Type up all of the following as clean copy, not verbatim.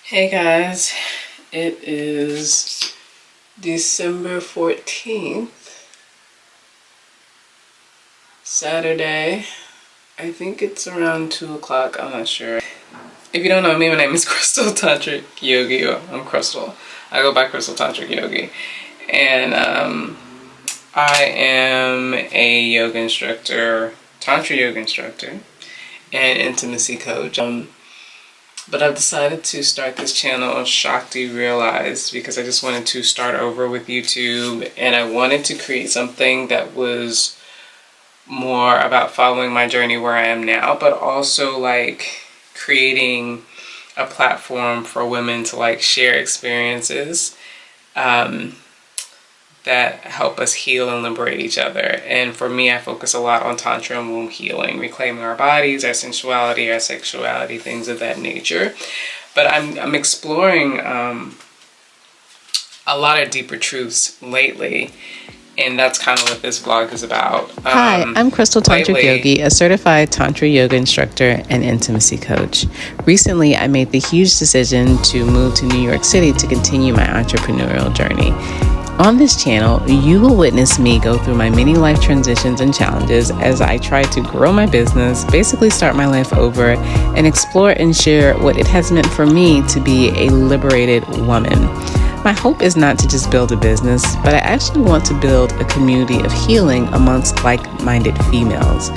Hey guys, it is December 14th, Saturday. I think it's around 2 o'clock, I'm not sure. If you don't know me, my name is Crystal Tantric Yogi. I'm Crystal. I go by Crystal Tantric Yogi. And I am a yoga instructor, Tantra yoga instructor, and intimacy coach. But I've decided to start this channel on Shakti Realized because I just wanted to start over with YouTube, and I wanted to create something that was more about following my journey where I am now, but also like creating a platform for women to like share experiences that help us heal and liberate each other. And for me, I focus a lot on Tantra and womb healing, reclaiming our bodies, our sensuality, our sexuality, things of that nature. But I'm exploring a lot of deeper truths lately, and that's kind of what this vlog is about. Hi, I'm Crystal Tantric Yogi, a certified Tantra yoga instructor and intimacy coach. Recently, I made the huge decision to move to New York City to continue my entrepreneurial journey. On this channel, you will witness me go through my many life transitions and challenges as I try to grow my business, basically start my life over, and explore and share what it has meant for me to be a liberated woman. My hope is not to just build a business, but I actually want to build a community of healing amongst like-minded females.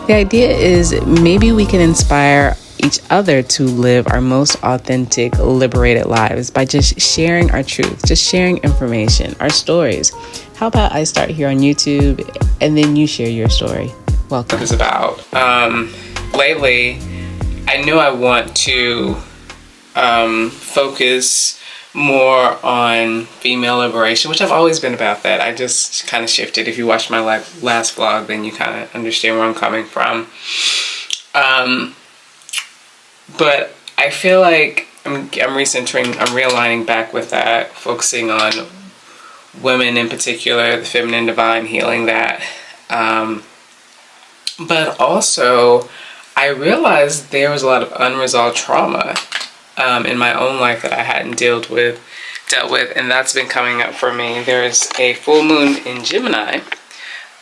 The idea is maybe we can inspire each other to live our most authentic, liberated lives by just sharing our truth, just sharing information, our stories. How about I start here on YouTube and then you share your story? Welcome. What it's about. Lately, I knew I want to focus more on female liberation, which I've always been about that. I just kind of shifted. If you watched my last vlog, then you kind of understand where I'm coming from. But I feel like I'm recentering, I'm realigning back with that, focusing on women in particular, the feminine divine, healing that. But also, I realized there was a lot of unresolved trauma in my own life that I hadn't dealt with, and that's been coming up for me. There's a full moon in Gemini,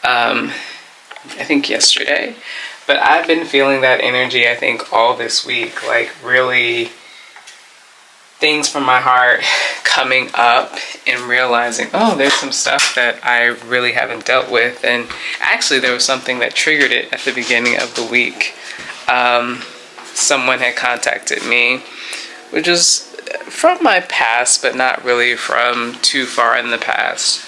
I think yesterday. But I've been feeling that energy, I think, all this week, like really things from my heart coming up and realizing, oh, there's some stuff that I really haven't dealt with. And actually, there was something that triggered it at the beginning of the week. Someone had contacted me, which was from my past, but not really from too far in the past.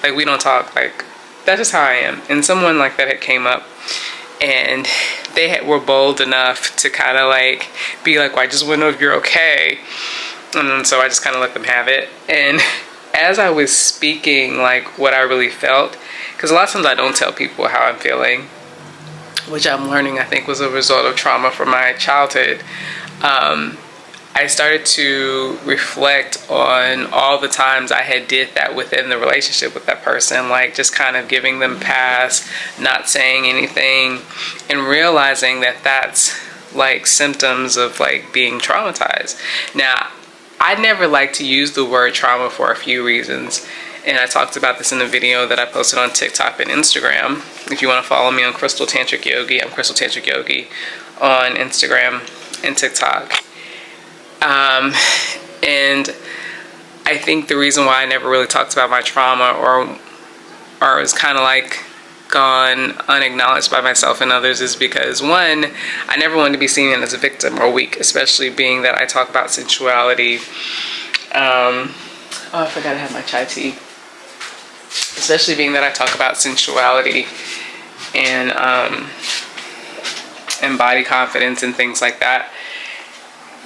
Like, we don't talk, like, that's just how I am. And someone like that had came up, and they were bold enough to kind of like be like, well, I just want to know if you're okay. And so I just kind of let them have it. And as I was speaking like what I really felt, because a lot of times I don't tell people how I'm feeling, which I'm learning I think was a result of trauma from my childhood. I started to reflect on all the times I had did that within the relationship with that person, like just kind of giving them pass, not saying anything, and realizing that that's like symptoms of like being traumatized. Now, I never like to use the word trauma for a few reasons, and I talked about this in a video that I posted on TikTok and Instagram. If you want to follow me on Crystal Tantric Yogi, I'm Crystal Tantric Yogi on Instagram and TikTok. And I think the reason why I never really talked about my trauma or was kind of like gone unacknowledged by myself and others is because, one, I never wanted to be seen as a victim or weak, especially being that I talk about sensuality. Oh, I forgot I had my chai tea. Especially being that I talk about sensuality and body confidence and things like that.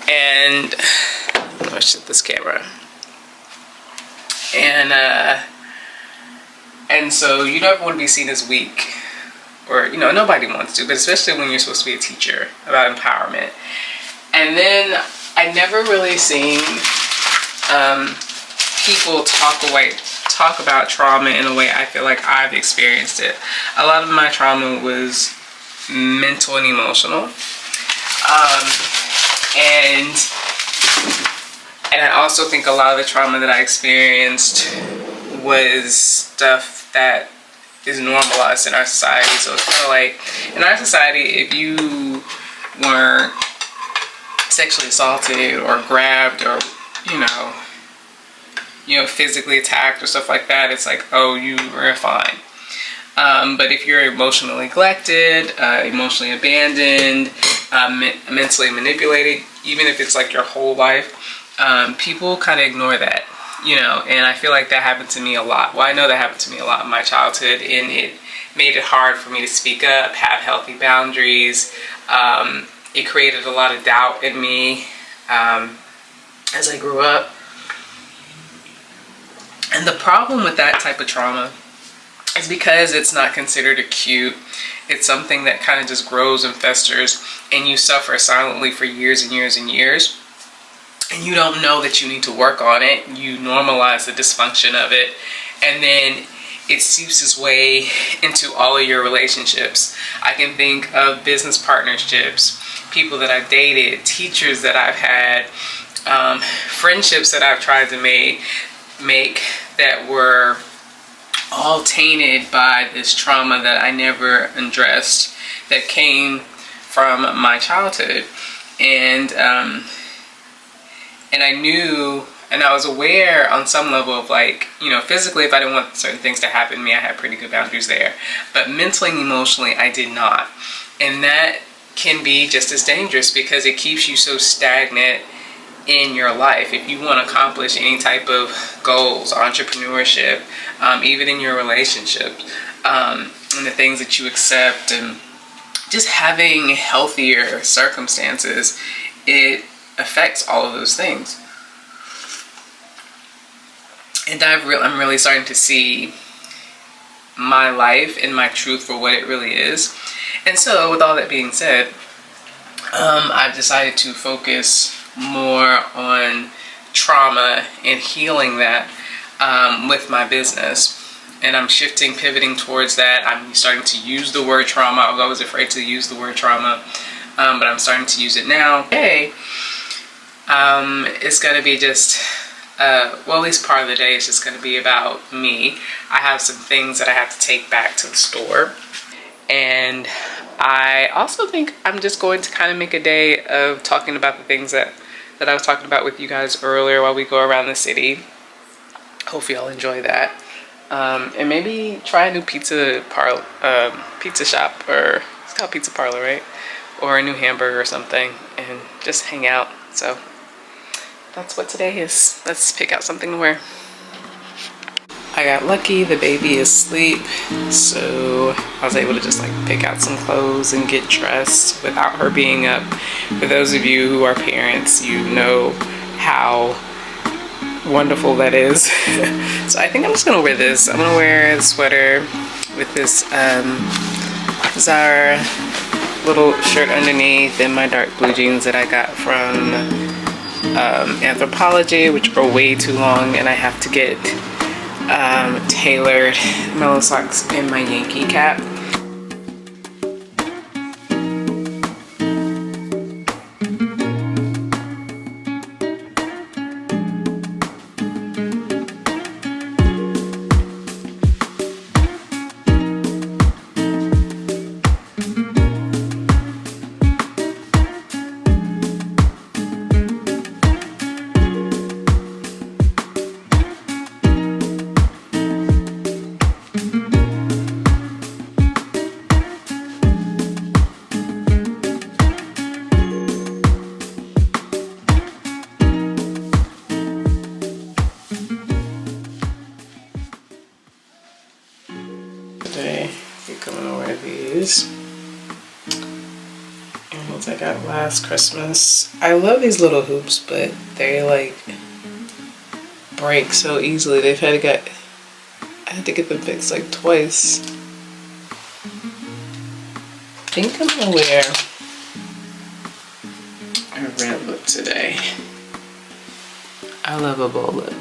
And let's shift this camera. And so you don't want to be seen as weak, or nobody wants to, but especially when you're supposed to be a teacher about empowerment. And then I never really seen people talk about trauma in a way I feel like I've experienced it. A lot of my trauma was mental and emotional. And I also think a lot of the trauma that I experienced was stuff that is normalized in our society. So it's kind of like, in our society, if you weren't sexually assaulted or grabbed or, you know, physically attacked or stuff like that, it's like, oh, you were fine. But if you're emotionally neglected, emotionally abandoned, mentally manipulated, even if it's like your whole life, people kind of ignore that, and I feel like that happened to me a lot. Well, I know that happened to me a lot in my childhood, and it made it hard for me to speak up, have healthy boundaries. It created a lot of doubt in me as I grew up. And the problem with that type of trauma is because it's not considered acute. It's something that kind of just grows and festers, and you suffer silently for years and years and years. And you don't know that you need to work on it. You normalize the dysfunction of it, and then it seeps its way into all of your relationships. I can think of business partnerships, people that I've dated, teachers that I've had, friendships that I've tried to make that were all tainted by this trauma that I never addressed, that came from my childhood. And I knew, and I was aware on some level of, like, physically, if I didn't want certain things to happen to me, I had pretty good boundaries there. But mentally and emotionally, I did not. And that can be just as dangerous because it keeps you so stagnant in your life. If you want to accomplish any type of goals, entrepreneurship, even in your relationships, and the things that you accept, and just having healthier circumstances, it affects all of those things. And I'm really starting to see my life and my truth for what it really is. And so with all that being said, I've decided to focus more on trauma and healing that with my business. And I'm pivoting towards that. I'm starting to use the word trauma. I was always afraid to use the word trauma, but I'm starting to use it now. Today, it's going to be just, well, at least part of the day is just going to be about me. I have some things that I have to take back to the store. And I also think I'm just going to kind of make a day of talking about the things that I was talking about with you guys earlier while we go around the city. Hope y'all enjoy that. And maybe try a new pizza shop, or it's called Pizza Parlor, right? Or a new hamburger or something, and just hang out. So that's what today is. Let's pick out something to wear. I got lucky, the baby is asleep, so I was able to just pick out some clothes and get dressed without her being up. For those of you who are parents, you know how wonderful that is. So I think I'm just gonna wear this. I'm gonna wear a sweater with this Zara little shirt underneath, and my dark blue jeans that I got from Anthropology, which are way too long, and I have to get tailored. Mellow socks and my Yankee cap. Today we're gonna wear these. And ones I got last Christmas. I love these little hoops, but they break so easily. I had to get them fixed twice. I think I'm gonna wear a red lip today. I love a bold lip.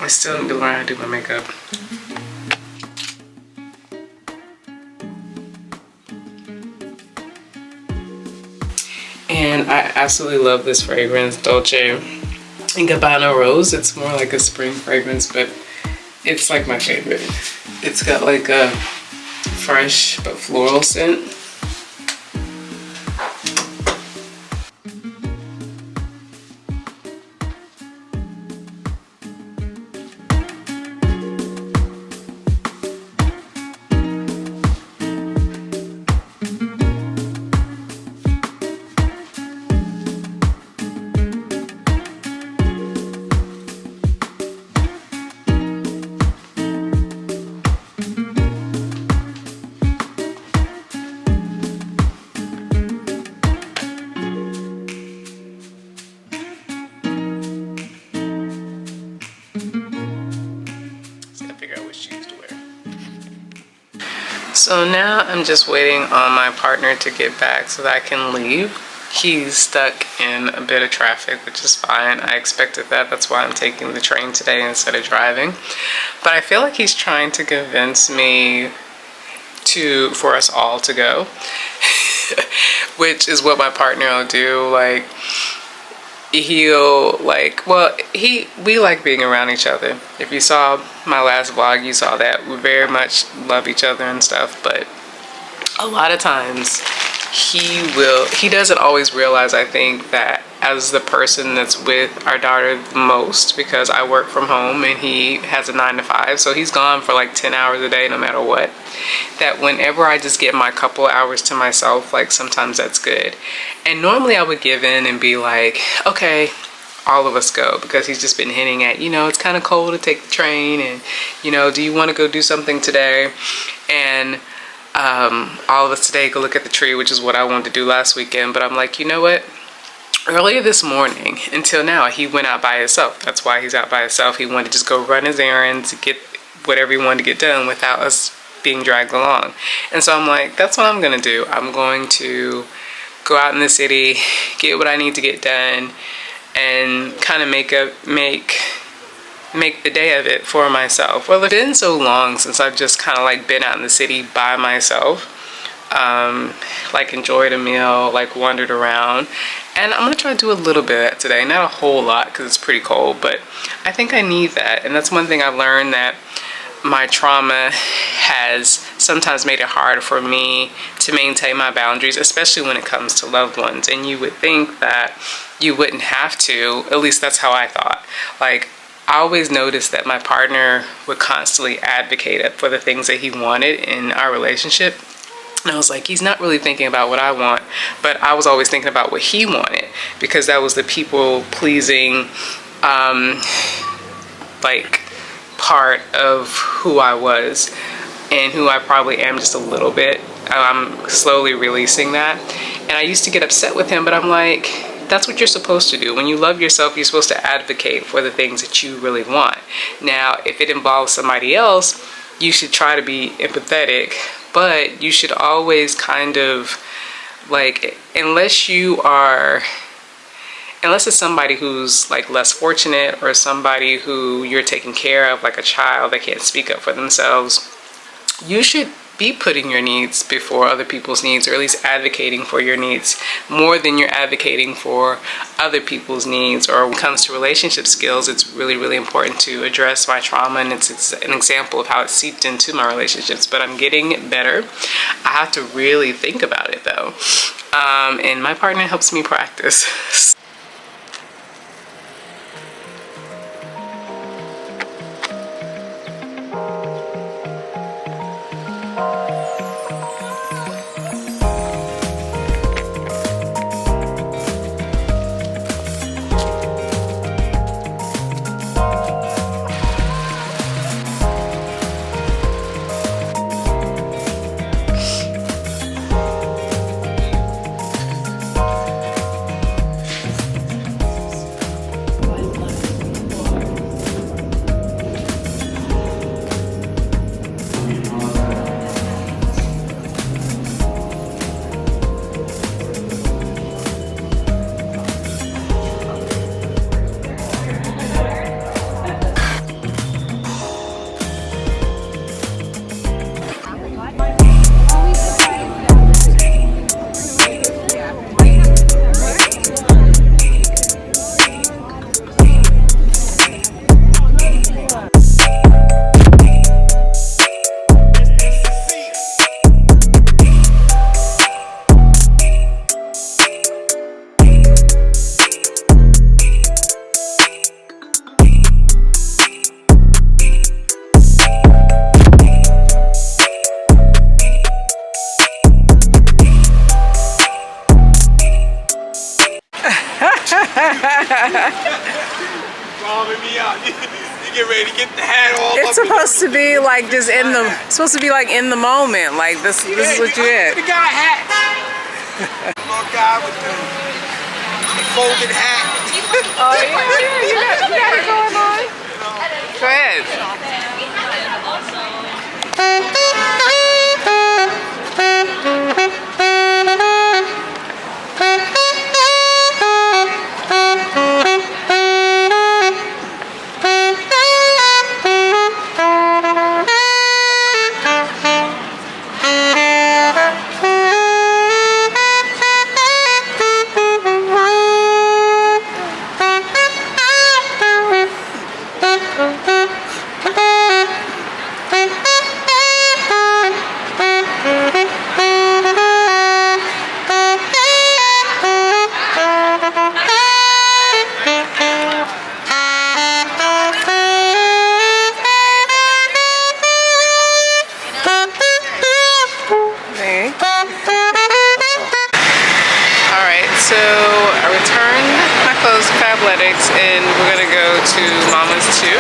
I still need to learn how to do my makeup. And I absolutely love this fragrance, Dolce & Gabbana Rose. It's more like a spring fragrance, but it's like my favorite. It's got like a fresh but floral scent. So now I'm just waiting on my partner to get back so that I can leave. He's stuck in a bit of traffic, which is fine. I expected that. That's why I'm taking the train today instead of driving. But I feel like he's trying to convince me for us all to go, which is what my partner will do. Like, he'll like, well, we like being around each other. If you saw my last vlog, you saw that we very much love each other and stuff, but a lot of times he doesn't always realize, I think, that as the person that's with our daughter the most, because I work from home and he has a 9 to 5, so he's gone for like 10 hours a day no matter what, that whenever I just get my couple hours to myself, like sometimes that's good. And normally I would give in and be like, okay, all of us go, because he's just been hinting at, you know, it's kind of cold to take the train, and, you know, do you want to go do something today? And all of us today go look at the tree, which is what I wanted to do last weekend. But I'm like, you know what? Earlier this morning until now, he went out by himself. That's why he's out by himself. He wanted to just go run his errands, get whatever he wanted to get done without us being dragged along. And so I'm like, that's what I'm going to do. I'm going to go out in the city, get what I need to get done, and kind of make the day of it for myself. Well, it's been so long since I've just kind of like been out in the city by myself, like enjoyed a meal, like wandered around, and I'm gonna try to do a little bit of that today. Not a whole lot because it's pretty cold, but I think I need that. And that's one thing I've learned, that my trauma has sometimes made it hard for me to maintain my boundaries, especially when it comes to loved ones. And you would think that you wouldn't have to, at least that's how I thought. Like, I always noticed that my partner would constantly advocate for the things that he wanted in our relationship. And I was like, he's not really thinking about what I want, but I was always thinking about what he wanted, because that was the people pleasing, like, part of who I was and who I probably am just a little bit. I'm slowly releasing that. And I used to get upset with him, but I'm like, that's what you're supposed to do. When you love yourself, you're supposed to advocate for the things that you really want. Now, if it involves somebody else, you should try to be empathetic, but you should always kind of, like, unless it's somebody who's like less fortunate, or somebody who you're taking care of, like a child that can't speak up for themselves, you should be putting your needs before other people's needs, or at least advocating for your needs more than you're advocating for other people's needs. Or when it comes to relationship skills, it's really, really important to address my trauma, and it's an example of how it seeped into my relationships. But I'm getting better. I have to really think about it though, and my partner helps me practice. You get ready to get the hat all It's supposed to be like just in the, supposed to be like in the moment. Like this is what you get. The guy hat. Little guy with the folded hat. Oh yeah, you got it going on. Go ahead. So I returned my clothes to Fabletics and we're gonna go to Mama's too,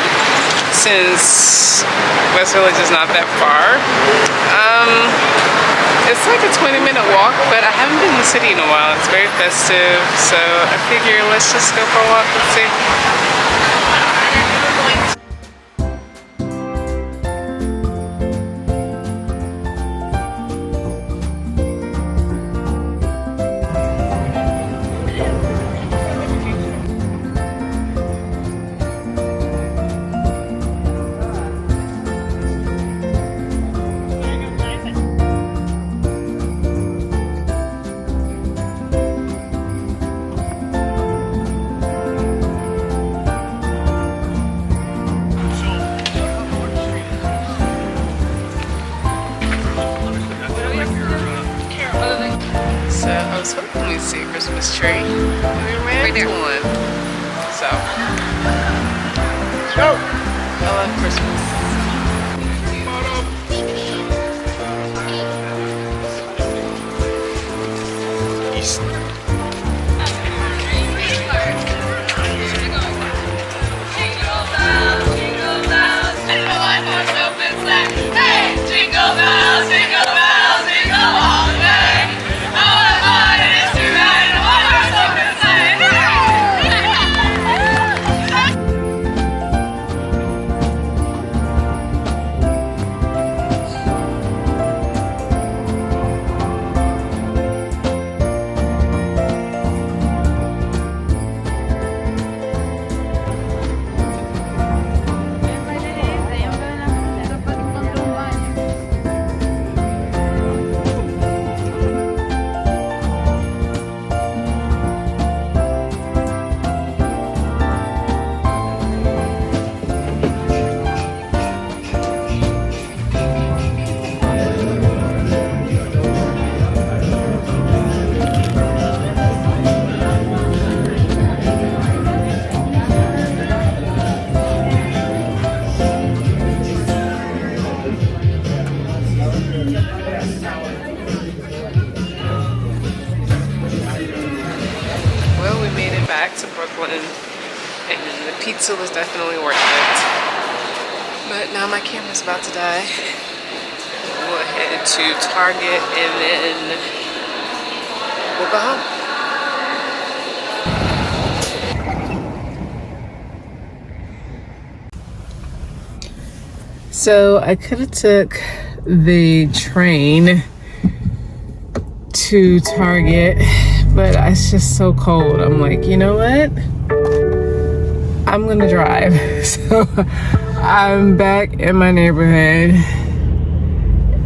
since West Village is not that far. It's like a 20-minute walk, but I haven't been in the city in a while. It's very festive, so I figure let's just go for a walk and see. So I was hoping we'd see a Christmas tree. We ran into one. So I love Christmas. Well, we made it back to Brooklyn, and the pizza was definitely worth it. But now my camera's about to die. We'll head to Target, and then we'll go home. So I could have took the train to Target, but it's just so cold. I'm like, you know what? I'm gonna drive. So I'm back in my neighborhood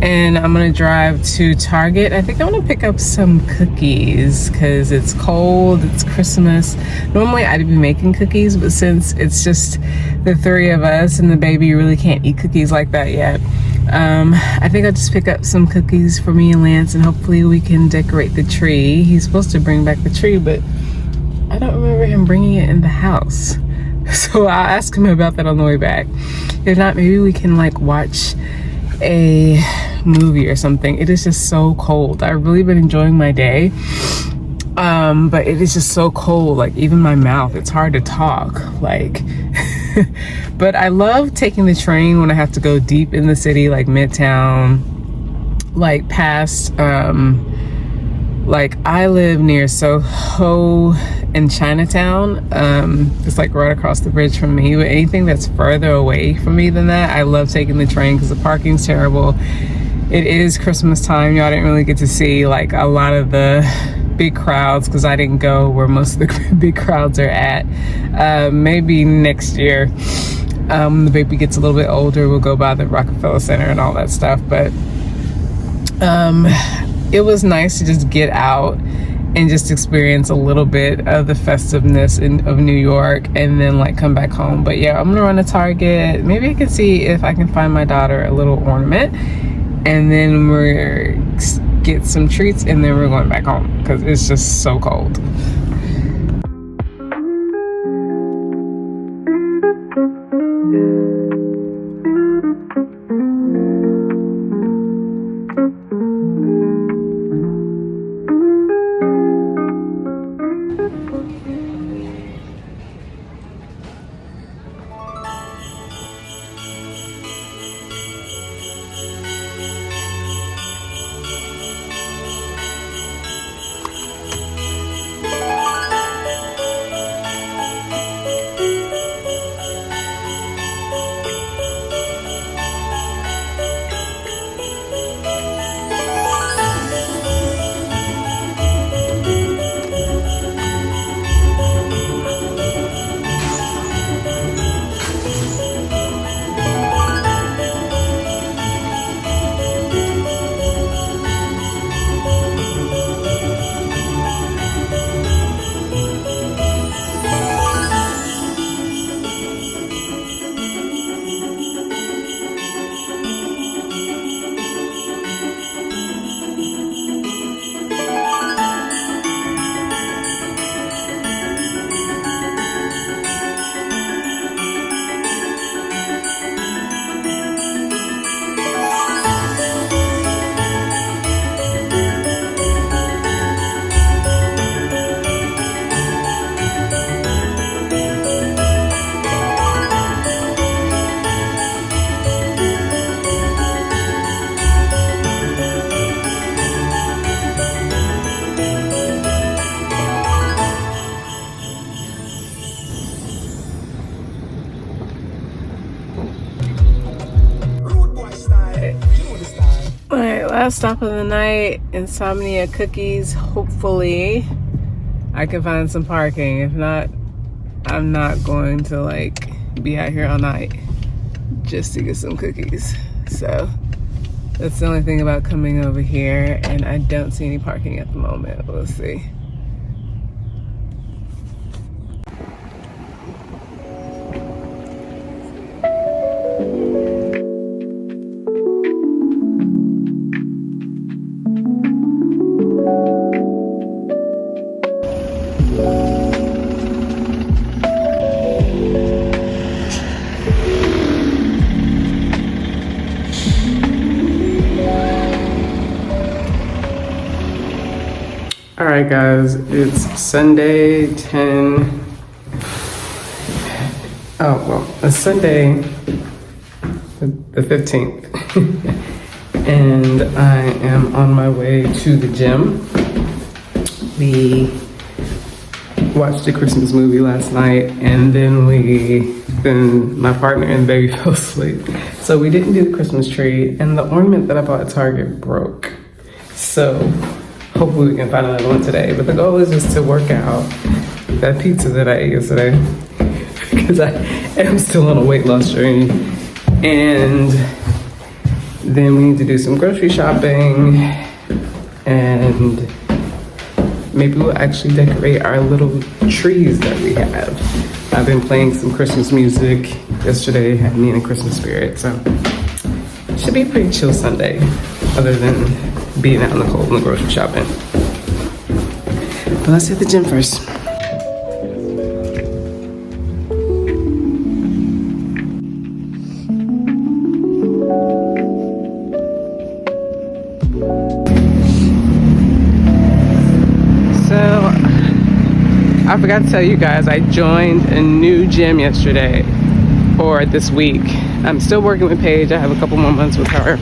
and I'm gonna drive to Target. I think I'm gonna pick up some cookies because it's cold, it's Christmas. Normally I'd be making cookies, but since it's just the three of us and the baby really can't eat cookies like that yet, I think I'll just pick up some cookies for me and Lance, and hopefully we can decorate the tree. He's supposed to bring back the tree, but I don't remember him bringing it in the house. So I'll ask him about that on the way back. If not, maybe we can like watch a movie or something. It is just so cold. I've really been enjoying my day, but it is just so cold. Like even my mouth, it's hard to talk. Like But I love taking the train when I have to go deep in the city, like Midtown, like past, like I live near Soho in Chinatown. It's like right across the bridge from me. But anything that's further away from me than that, I love taking the train because the parking's terrible. It is Christmas time. Y'all didn't really get to see like a lot of the big crowds because I didn't go where most of the big crowds are at. Maybe next year, when the baby gets a little bit older, we'll go by the Rockefeller Center and all that stuff. But it was nice to just get out and just experience a little bit of the festiveness of New York and then like come back home. But yeah, I'm gonna run to Target. Maybe I can see if I can find my daughter a little ornament, and then we're get some treats, and then we're going back home because it's just so cold. Last stop of the night, Insomnia Cookies. Hopefully I can find some parking. If not, I'm not going to like be out here all night just to get some cookies. So that's the only thing about coming over here, and I don't see any parking at the moment. We'll see. All right, guys, it's Sunday, it's Sunday, the 15th, and I am on my way to the gym. We watched a Christmas movie last night, and then my partner and the baby fell asleep. So we didn't do the Christmas tree, and the ornament that I bought at Target broke. So hopefully we can find another one today. But the goal is just to work out that pizza that I ate yesterday because I am still on a weight loss journey. And then we need to do some grocery shopping, and maybe we'll actually decorate our little trees that we have. I've been playing some Christmas music yesterday, had me in a Christmas spirit, so it should be a pretty chill Sunday, other than being out in the cold and the grocery shopping. But let's hit the gym first. I forgot to tell you guys, I joined a new gym yesterday. or this week. I'm still working with Paige. I have a couple more months with her,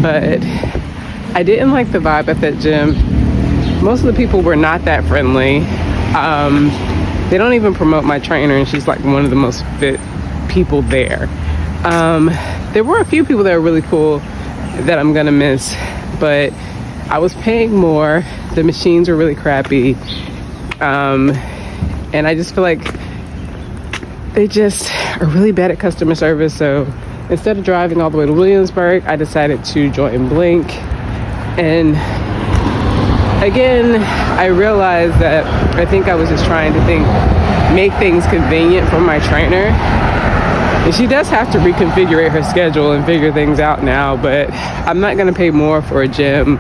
but I didn't like the vibe at that gym. Most of the people were not that friendly. They don't even promote my trainer, and she's like one of the most fit people there. There were a few people that were really cool that I'm gonna miss, but I was paying more. The machines were really crappy, and I just feel like they just are really bad at customer service. So instead of driving all the way to Williamsburg, I decided to join Blink. And again, I realized that I think I was just trying to make things convenient for my trainer. And she does have to reconfigure her schedule and figure things out now, but I'm not gonna pay more for a gym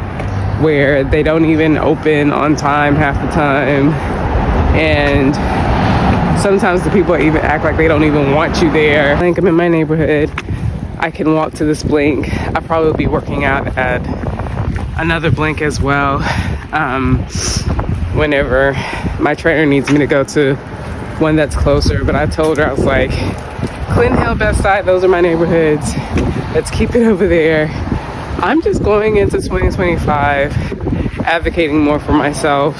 where they don't even open on time half the time. And sometimes the people even act like they don't even want you there. I think I'm in my neighborhood. I can walk to this Blink. I'll probably be working out at another Blink as well. Whenever my trainer needs me to go to one that's closer. But I told her, I was like, Clinton Hill, Best Side, those are my neighborhoods. Let's keep it over there. I'm just going into 2025 advocating more for myself,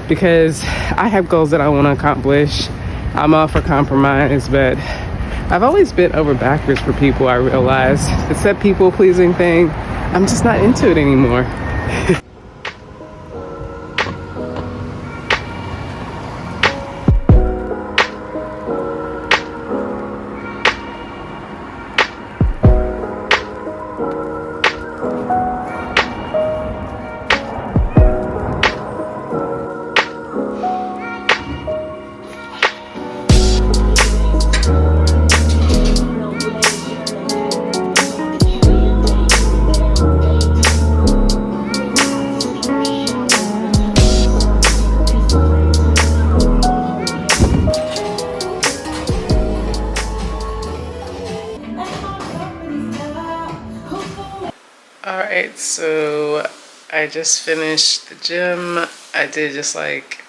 because I have goals that I want to accomplish. I'm all for compromise, but I've always bent over backwards for people. I realize it's that people pleasing thing. I'm just not into it anymore. Alright, so I just finished the gym. I did just like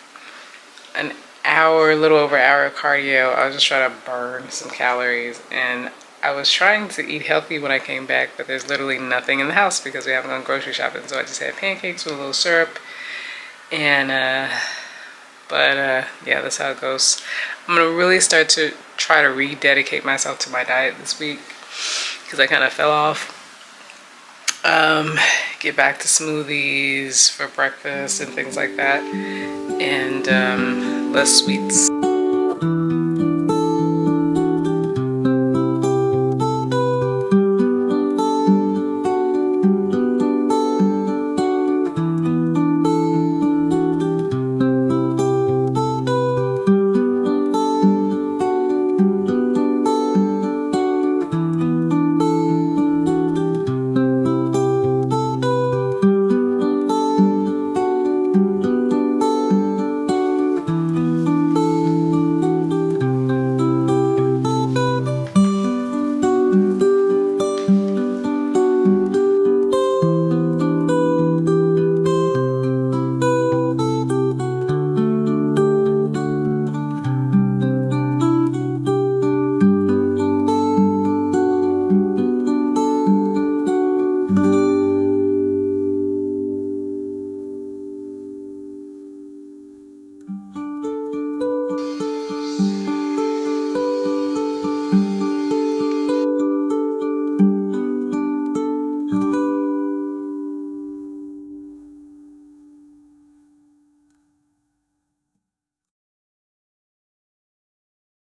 an hour, a little over an hour of cardio. I was just trying to burn some calories, and I was trying to eat healthy when I came back, but there's literally nothing in the house because we haven't gone grocery shopping. So I just had pancakes with a little syrup, and yeah, that's how it goes. I'm gonna really start to try to rededicate myself to my diet this week because I kind of fell off. Get back to smoothies for breakfast and things like that, and less sweets.